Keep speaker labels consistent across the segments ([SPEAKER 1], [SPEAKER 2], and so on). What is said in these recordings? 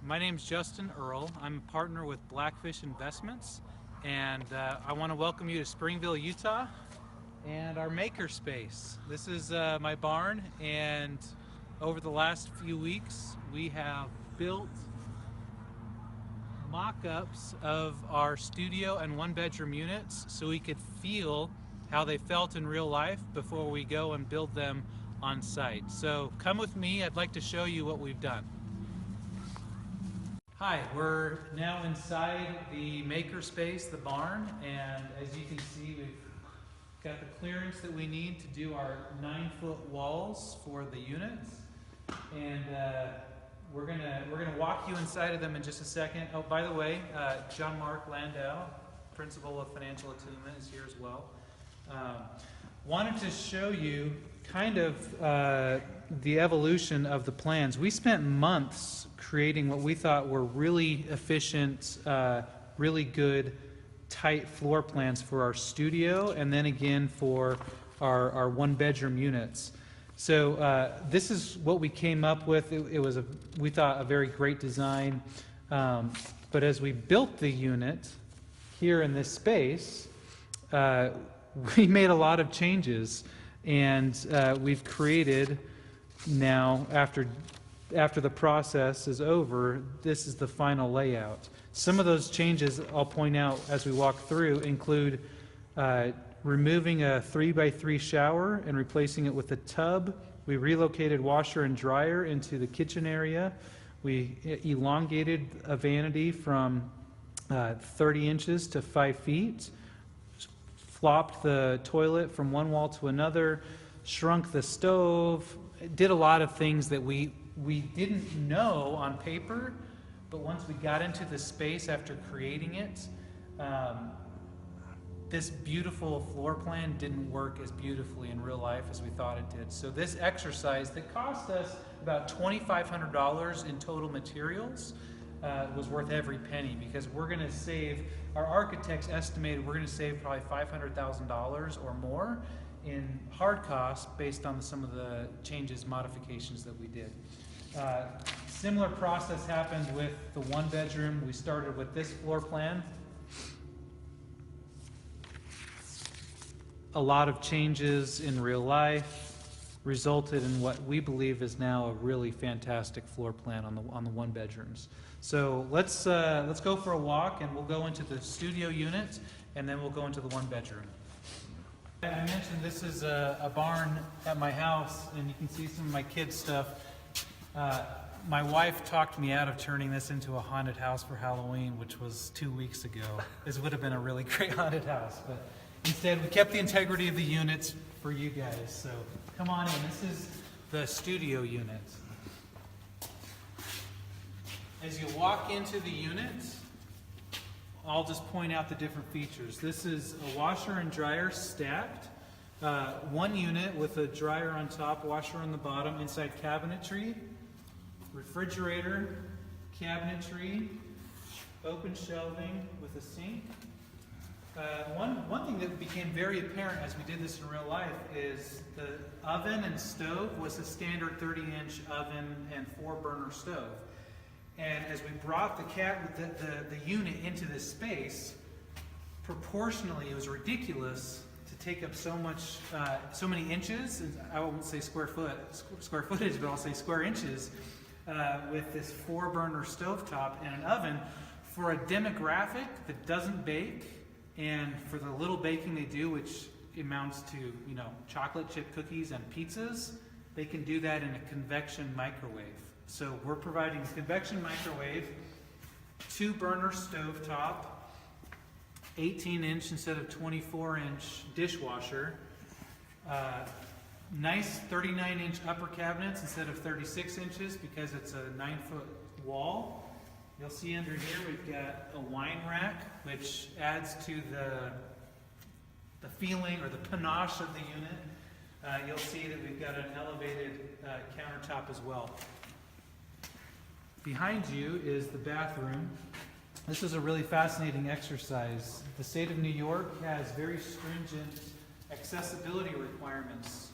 [SPEAKER 1] My name's Justin Earl. I'm a partner with Blackfish Investments, and I want to welcome you to Springville, Utah, and our makerspace. This is my barn, and over the last few weeks, we have built mock-ups of our studio and one-bedroom units so we could feel how they felt in real life before we go and build them on site. So come with me. I'd like to show you what we've done. Hi, we're now inside the makerspace, the barn, and as you can see, we've got the clearance that we need to do our 9-foot walls for the units, and we're gonna walk you inside of them in just a second. Oh, by the way, John Mark Landau, Principal of Financial Attunement, is here as well. Wanted to show you kind of the evolution of the plans. We spent months creating what we thought were really efficient, really good, tight floor plans for our studio, and then again for our one-bedroom units. So this is what we came up with. It was, we thought, a very great design. But as we built the unit here in this space, we made a lot of changes, and we've created now, after the process is over, this is the final layout. Some of those changes I'll point out as we walk through include removing a 3x3 shower and replacing it with a tub. We relocated washer and dryer into the kitchen area. We elongated a vanity from 30 inches to 5 feet. Flopped the toilet from one wall to another, shrunk the stove, did a lot of things that we didn't know on paper, but once we got into the space after creating it, this beautiful floor plan didn't work as beautifully in real life as we thought it did. So this exercise that cost us about $2,500 in total materials was worth every penny, because we're going to save, our architects estimated we're going to save probably $500,000 or more in hard costs based on some of the changes, modifications that we did. Similar process happened with the one bedroom. We started with this floor plan. A lot of changes in real life resulted in what we believe is now a really fantastic floor plan on the one bedrooms. So let's go for a walk, and we'll go into the studio unit, and then we'll go into the one bedroom. I mentioned this is a barn at my house, and you can see some of my kids' stuff. My wife talked me out of turning this into a haunted house for Halloween, which was 2 weeks ago. This would have been a really great haunted house, but instead we kept the integrity of the units for you guys. So come on in. This is the studio unit. As you walk into the unit, I'll just point out the different features. This is a washer and dryer stacked. One unit with a dryer on top, washer on the bottom, inside cabinetry, refrigerator, cabinetry, open shelving with a sink. One thing that became very apparent as we did this in real life is the oven and stove was a standard 30-inch oven and 4-burner stove. And as we brought the unit into this space, proportionally, it was ridiculous to take up so many inches. I won't say square footage, but I'll say square inches with this 4-burner stovetop and an oven for a demographic that doesn't bake, and for the little baking they do, which amounts to chocolate chip cookies and pizzas. They can do that in a convection microwave. So we're providing a convection microwave, 2-burner stovetop, 18-inch instead of 24-inch dishwasher, nice 39-inch upper cabinets instead of 36 inches because it's a 9-foot wall. You'll see under here we've got a wine rack, which adds to the feeling or the panache of the unit. You'll see that we've got an elevated countertop as well. Behind you is the bathroom. This is a really fascinating exercise. The state of New York has very stringent accessibility requirements,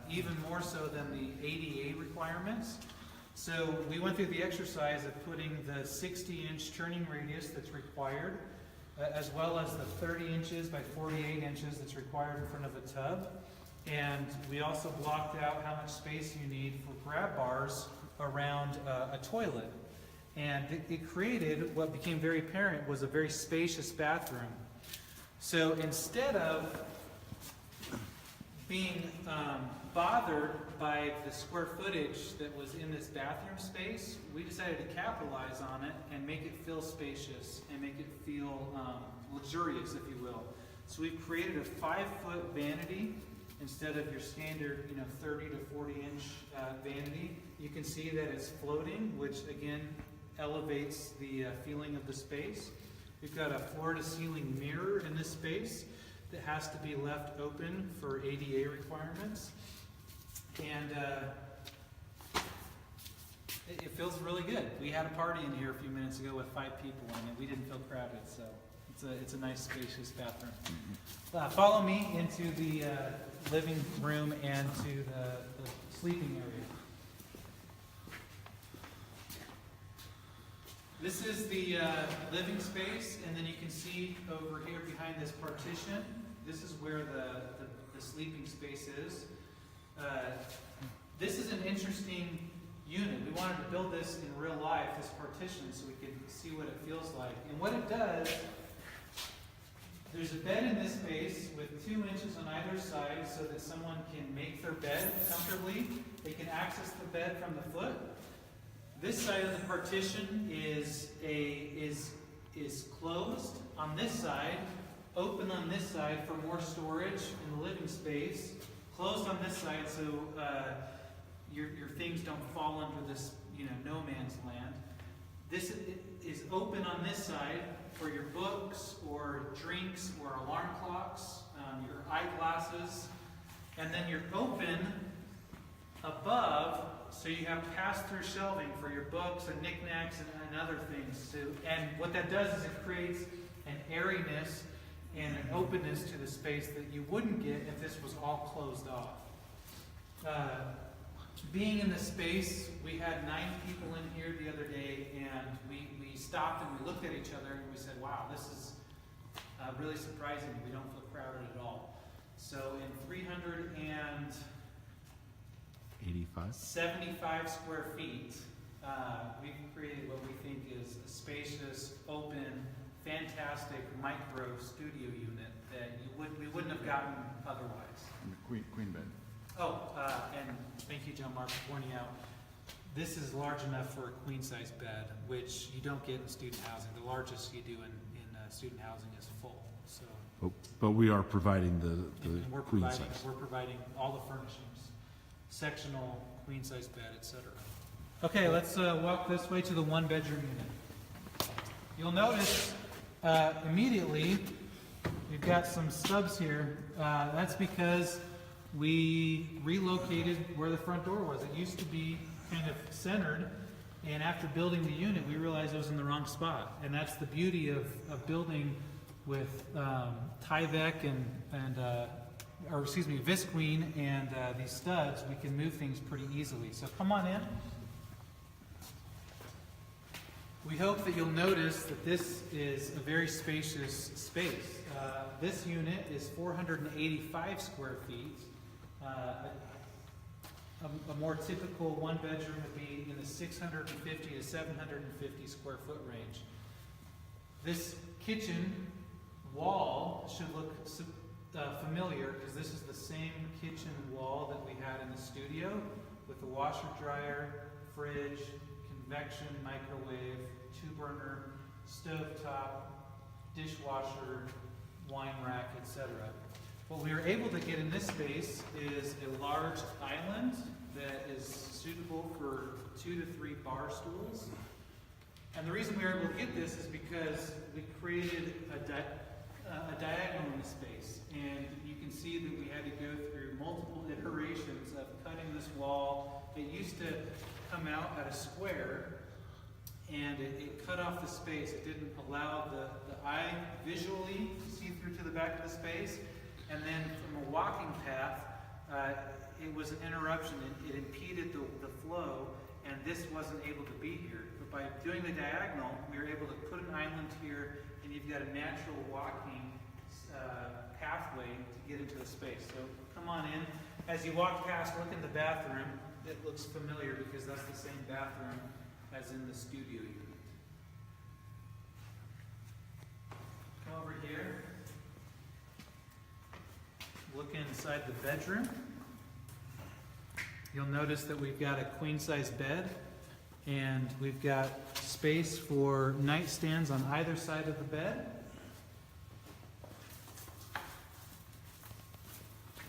[SPEAKER 1] even more so than the ADA requirements. So we went through the exercise of putting the 60-inch turning radius that's required, as well as the 30 inches by 48 inches that's required in front of the tub. And we also blocked out how much space you need for grab bars around a toilet. And it created what became very apparent was a very spacious bathroom. So instead of being bothered by the square footage that was in this bathroom space, we decided to capitalize on it and make it feel spacious and make it feel luxurious, if you will. So we've created a 5-foot vanity instead of your standard, 30 to 40 inch vanity. You can see that it's floating, which again elevates the feeling of the space. We've got a floor-to-ceiling mirror in this space that has to be left open for ADA requirements. And it feels really good. We had a party in here a few minutes ago with 5 people in it. We didn't feel crowded, so it's a nice, spacious bathroom. Follow me into the living room and to the sleeping area. This is the living space, and then you can see over here behind this partition, this is where the sleeping space is. This is an interesting unit. We wanted to build this in real life, this partition, so we could see what it feels like. And what it does, there's a bed in this space with 2 inches on either side so that someone can make their bed comfortably. They can access the bed from the foot. This side of the partition is closed on this side, open on this side for more storage in the living space, closed on this side so your things don't fall under this, no man's land. This is open on this side for your books or drinks or alarm clocks, your eyeglasses, and then you're open above so you have pass-through shelving for your books and knickknacks and other things too. And what that does is it creates an airiness and an openness to the space that you wouldn't get if this was all closed off. Being in the space, we had 9 people in here the other day, and we stopped and we looked at each other and we said, wow, this is really surprising. We don't feel crowded at all. So in 375 square feet, we've created what we think is a spacious, open, fantastic micro studio unit that we wouldn't have gotten otherwise.
[SPEAKER 2] And the queen bed.
[SPEAKER 1] Oh, and thank you, John Mark, for pointing out, this is large enough for a queen-size bed, which you don't get in student housing. The largest you do in student housing is full. So,
[SPEAKER 2] but we are providing the
[SPEAKER 1] we're
[SPEAKER 2] queen
[SPEAKER 1] providing,
[SPEAKER 2] size.
[SPEAKER 1] We're providing all the furnishings, sectional, queen-size bed, etc. Okay, let's walk this way to the 1-bedroom unit. You'll notice immediately we've got some stubs here. That's because we relocated where the front door was. It used to be kind of centered, and after building the unit, we realized it was in the wrong spot. And that's the beauty of building with Tyvek Visqueen and these studs. We can move things pretty easily. So come on in. We hope that you'll notice that this is a very spacious space. This unit is 485 square feet. A more typical 1-bedroom would be in the 650 to 750 square foot range. This kitchen wall should look familiar because this is the same kitchen wall that we had in the studio with the washer, dryer, fridge, convection, microwave, 2-burner, stovetop, dishwasher, wine rack, etc. What we were able to get in this space is a large island that is suitable for 2 to 3 bar stools. And the reason we were able to get this is because we created a diagonal in the space. And you can see that we had to go through multiple iterations of cutting this wall. It used to come out at a square, and it cut off the space. It didn't allow the eye visually to see through to the back of the space. And then from a walking path, it was an interruption. It impeded the flow, and this wasn't able to be here. But by doing the diagonal, we were able to put an island here, and you've got a natural walking pathway to get into the space. So come on in. As you walk past, look in the bathroom. It looks familiar because that's the same bathroom as in the studio unit. Come over here. Look inside the bedroom. You'll notice that we've got a queen-size bed, and we've got space for nightstands on either side of the bed.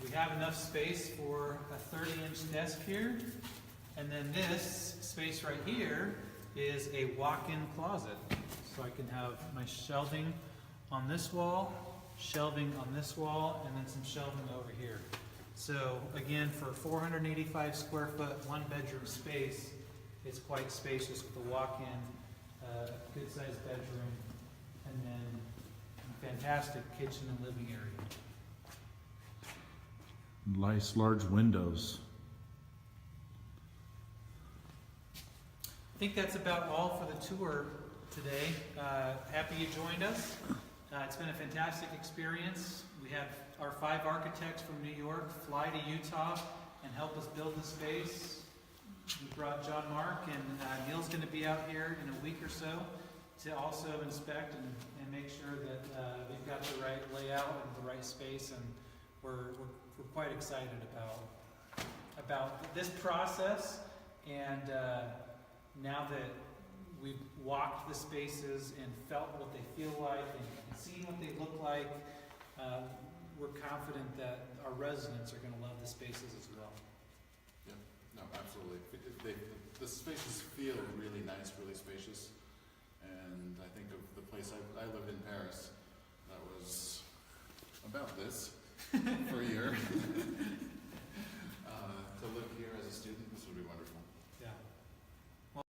[SPEAKER 1] We have enough space for a 30-inch desk here, and then this space right here is a walk-in closet. So I can have my shelving on this wall, shelving on this wall, and then some shelving over here. So again, for 485 square foot, one bedroom space, it's quite spacious with a walk-in, good sized bedroom, and then a fantastic kitchen and living area.
[SPEAKER 2] nice large windows.
[SPEAKER 1] I think that's about all for the tour today. Happy you joined us. It's been a fantastic experience. We had our 5 architects from New York fly to Utah and help us build the space. We brought John Mark, and Neil's going to be out here in a week or so to also inspect and make sure that we've got the right layout and the right space, and we're quite excited about this process. And now that we've walked the spaces and felt what they feel like and seen what they look like, we're confident that our residents are going to love the spaces as well.
[SPEAKER 3] Yeah, no, absolutely. The spaces feel really nice, really spacious. And I think of the place I lived in Paris that was about this for a year.